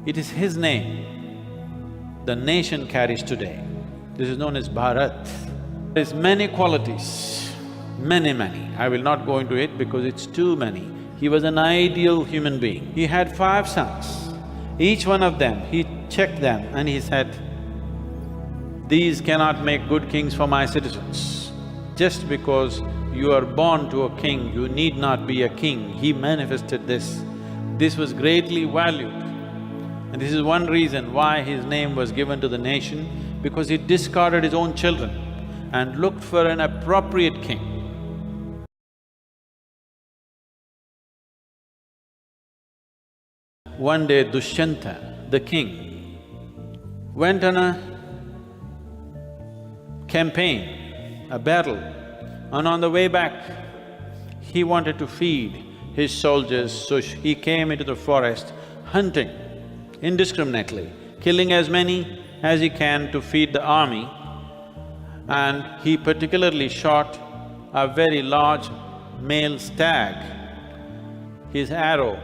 It is his name the nation carries today. This is known as Bharat. There's many qualities, many. I will not go into it because it's too many. He was an ideal human being. He had 5 sons. Each one of them, he checked them and he said, "These cannot make good kings for my citizens. Just because you are born to a king, you need not be a king." He manifested this. This was greatly valued. And this is one reason why his name was given to the nation, because he discarded his own children and looked for an appropriate king. One day Dushyanta, the king, went on a campaign, a battle, and on the way back, he wanted to feed his soldiers, so he came into the forest hunting indiscriminately, killing as many as he can to feed the army, and he particularly shot a very large male stag. His arrow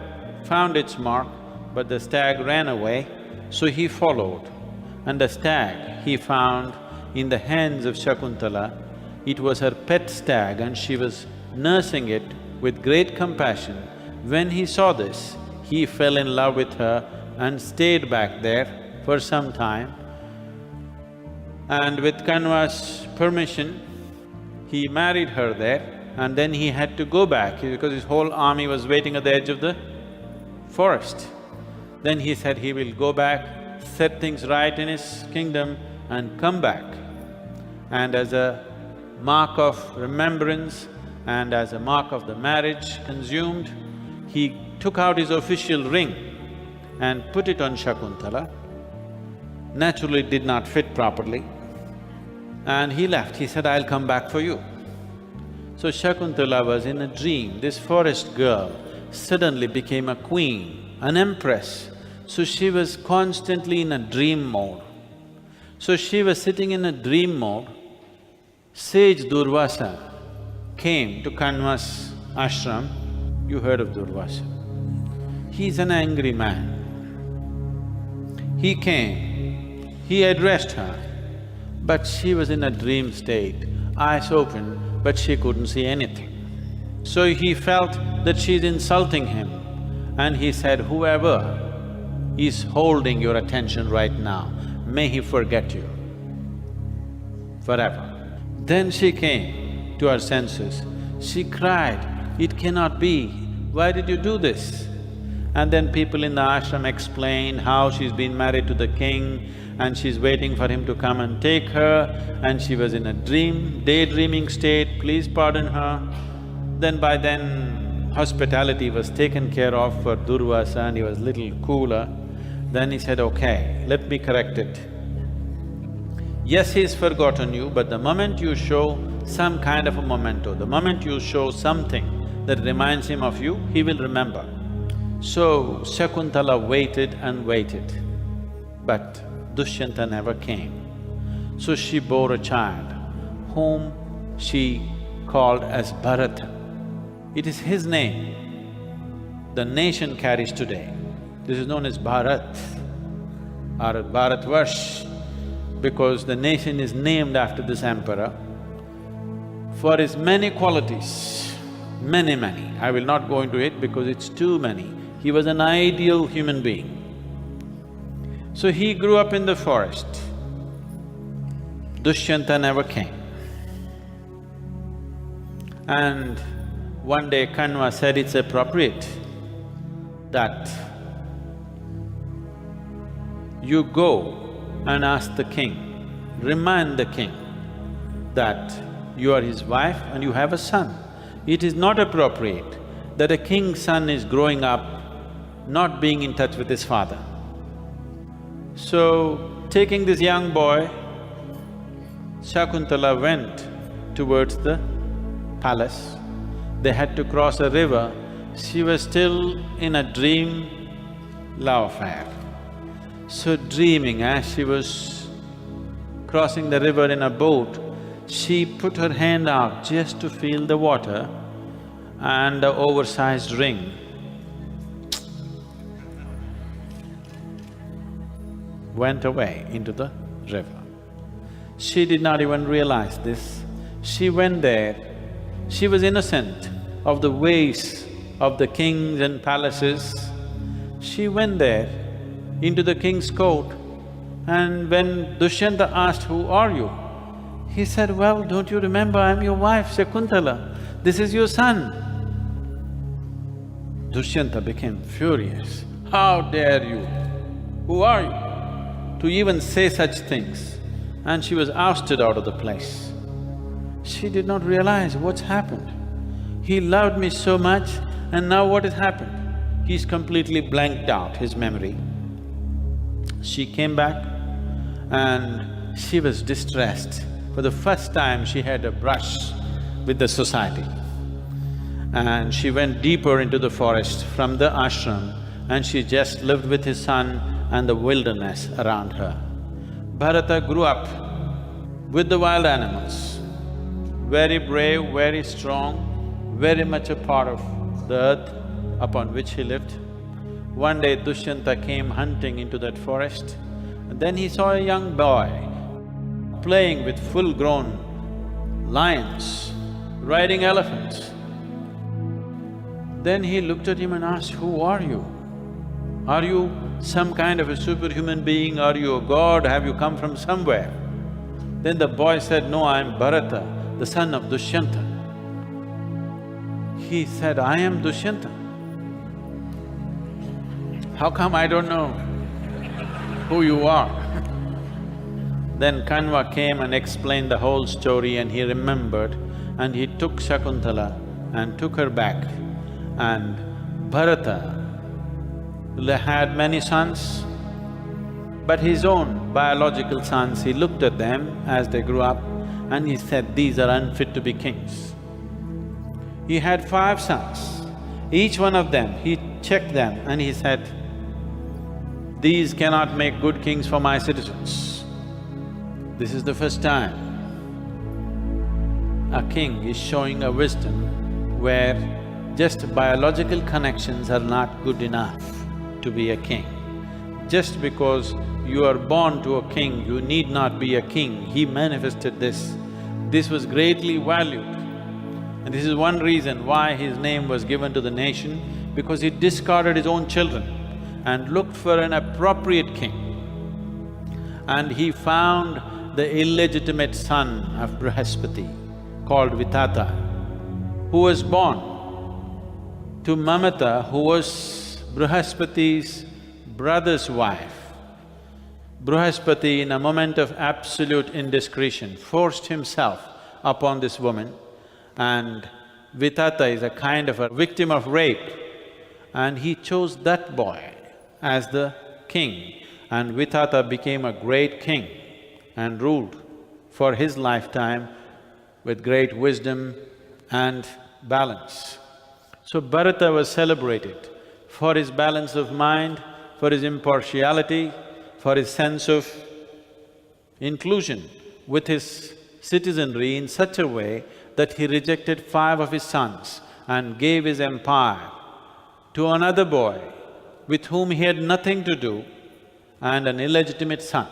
found its mark, but the stag ran away, so he followed. And the stag he found in the hands of Shakuntala. It was her pet stag and she was nursing it with great compassion. When he saw this, he fell in love with her and stayed back there for some time. And with Kanva's permission, he married her there, and then he had to go back because his whole army was waiting at the edge of the forest. Then he said he will go back, set things right in his kingdom and come back. And as a mark of remembrance and as a mark of the marriage consumed, he took out his official ring and put it on Shakuntala. Naturally, it did not fit properly. And he left. He said, "I'll come back for you." So Shakuntala was in a dream. This forest girl suddenly became a queen, an empress. So she was constantly in a dream mode. So she was sitting in a dream mode. Sage Durvasa came to Kanva's ashram. You heard of Durvasa. He's an angry man. He came, he addressed her, but she was in a dream state, eyes open, but she couldn't see anything. So he felt that she's insulting him, and he said, "Whoever is holding your attention right now, may he forget you forever." Then she came to her senses. She cried, "It cannot be, why did you do this?" And then people in the ashram explained how she's been married to the king and she's waiting for him to come and take her, and she was in a daydreaming state, please pardon her. Then by then, hospitality was taken care of for Durvasa and he was little cooler. Then he said, "Okay, let me correct it. Yes, he's forgotten you, but the moment you show some kind of a memento, the moment you show something that reminds him of you, he will remember." So Shakuntala waited and waited, but Dushyanta never came. So she bore a child, whom she called as Bharata. It is his name the nation carries today. This is known as Bharat or Bharatvarsh, because the nation is named after this emperor for his many qualities, many. I will not go into it because it's too many. He was an ideal human being. So he grew up in the forest. Dushyanta never came. And one day Kanva said it's appropriate that you go and ask the king, remind the king that you are his wife and you have a son. It is not appropriate that a king's son is growing up not being in touch with his father. So, taking this young boy, Shakuntala went towards the palace. They had to cross a river. She was still in a dream love affair. So dreaming, as she was crossing the river in a boat, she put her hand out just to feel the water and the oversized ring. went away into the river. She did not even realize this. She went there, she was innocent of the ways of the kings and palaces. She went there into the king's court, and when Dushyanta asked, "Who are you?" he said, "Well, don't you remember, I'm your wife, Shakuntala. This is your son." Dushyanta became furious. "How dare you? Who are you to even say such things?" And she was ousted out of the place. She did not realize what's happened. He loved me so much, and now what has happened? He's completely blanked out his memory. She came back and she was distressed. For the first time, she had a brush with the society. And she went deeper into the forest from the ashram, and she just lived with his son and the wilderness around her. Bharata grew up with the wild animals, very brave, very strong, very much a part of the earth upon which he lived. One day Dushyanta came hunting into that forest, and then he saw a young boy playing with full-grown lions, riding elephants. Then he looked at him and asked, "Who are you? Are you some kind of a superhuman being? Are you a god? Have you come from somewhere?" Then the boy said, "No, I am Bharata, the son of Dushyanta." He said, "I am Dushyanta. How come I don't know who you are?" Then Kanva came and explained the whole story, and he remembered, and he took Shakuntala and took her back. And Bharata had many sons, but his own biological sons, he looked at them as they grew up and he said, "These are unfit to be kings." He had 5 sons. Each one of them, he checked them and he said, "These cannot make good kings for my citizens." This is the first time a king is showing a wisdom where just biological connections are not good enough to be a king. Just because you are born to a king, you need not be a king. He manifested this. This was greatly valued. And this is one reason why his name was given to the nation, because he discarded his own children and looked for an appropriate king. And he found the illegitimate son of Brihaspati, called Vitata, who was born to Mamata, who was Brihaspati's brother's wife. Brihaspati, in a moment of absolute indiscretion, forced himself upon this woman, and Vitata is a kind of a victim of rape, and he chose that boy as the king, and Vitata became a great king and ruled for his lifetime with great wisdom and balance. So Bharata was celebrated for his balance of mind, for his impartiality, for his sense of inclusion with his citizenry in such a way that he rejected 5 of his sons and gave his empire to another boy with whom he had nothing to do, and an illegitimate son.